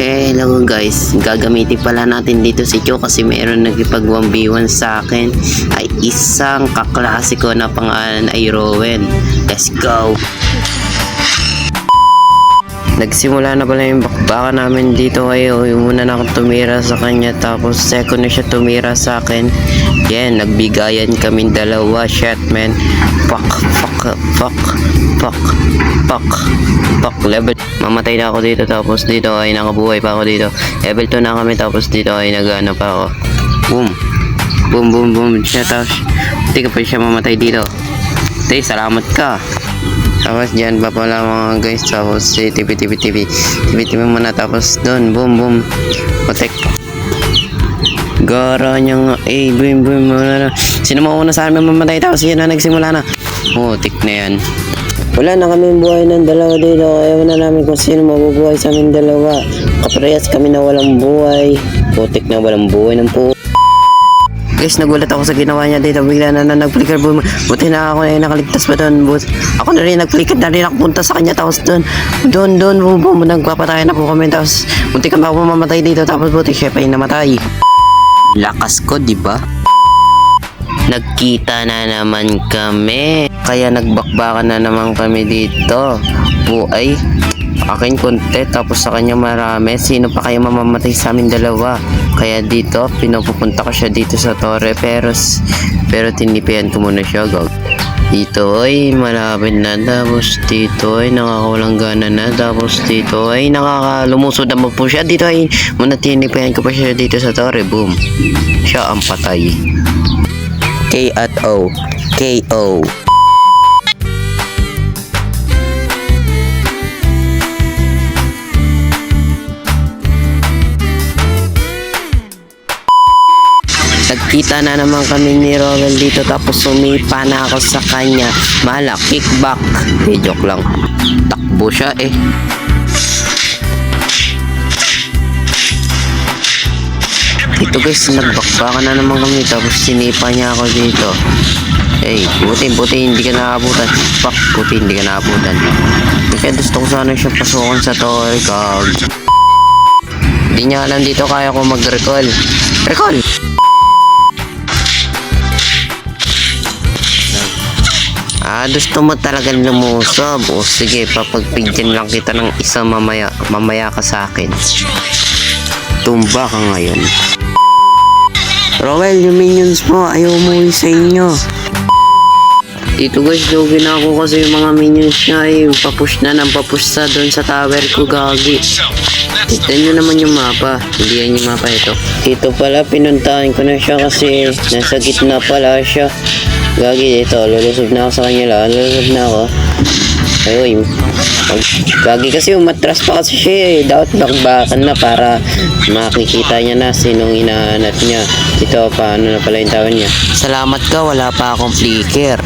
Hello guys, gagamitin pala natin dito si Cho kasi mayroon nagipag 1v1 sa akin ay isang kaklase ko na pangalan ay Rowan. Let's go! Nagsimula na pala yung bakbakan namin dito kayo. Una na akong tumira sa kanya tapos second na siya tumira sa akin. Yan, nagbigayan kami dalawa. Shit man. Fuck level. Mamatay na ako dito tapos dito ay nakabuhay pa ako dito. Level 2 na kami tapos dito ay nagana pa ako. Boom. Siya tapos hindi ka pa siya mamatay dito. Tay, salamat ka. Tapos dyan pa pala mga guys. Tapos si TV muna. Tapos doon boom patek. Gara niya nga. Boom sino mauna sa amin mamatay. Tapos yun na nagsimula na. Tik na yan. Wala na kami buhay ng dalawa dito. Ayaw na namin kung sino mabubuhay sa amin dalawa. Kaparehas kami na walang buhay. Putik na walang buhay ng po. Guys, nagulat ako sa ginawa niya dito. Bigla na nag-flicker boom. Buti na ako na nakaligtas pa doon. Ako na rin nag-flicker na rin ako punta sa kanya. Tapos doon boom. Nagpapatay na po kami. Tapos buti ka pa ako mamatay dito. Tapos buti siya pa yung namatay. Lakas ko, di ba? Nagkita na naman kami. Kaya nagbakbakan na naman kami dito. Buhay. Akin konti tapos sa kanya marami. Sino pa kayo mamamatay sa amin dalawa? Kaya dito pinupunta ko siya dito sa torre. Pero tinipian ko muna siya. Dito ay malapit na. Tapos dito ay nakakawalang gana na. Tapos dito ay nakakalumusod na po siya. Dito ay muna tinipian ko pa siya dito sa torre. Boom. Siya ang patay. KO. Nagkita na naman kami ni Rowan dito tapos sumipa na ako sa kanya. Mahala, kickback. Joke lang. Takbo siya eh. Ito guys, nagbakbakan na naman kami tapos sinipa niya ako dito. Buti hindi ka nakabutan. Fuck, buti hindi ka nakabutan. Kaya gusto ko sana siya pasukan sa toy card. Hindi niya alam dito kaya ko mag-recall. Recall! Gusto mo talagang lumusob. O sige, papagpigyan lang kita ng isa mamaya ka sa akin. Tumba ka ngayon. Rowan, yung minions mo ayaw umuwi sa inyo. Dito guys, lugi na ako kasi yung mga minions niya ay papush sa doon sa tower ko, gagi. Kita nyo naman yung mapa. Hindi yan yung mapa ito. Dito pala, pinuntahan ko na siya kasi nasa gitna pala siya. Gagi dito, lulusob na ako sa kanya. Lulusob na ako. Ayun. Gagi kasi umatras pa kasi siya eh. Dapat bakbakan na para makikita niya na sinong inahanap niya. Ito, paano na pala yung tawag niya. Salamat ka, wala pa akong flicker.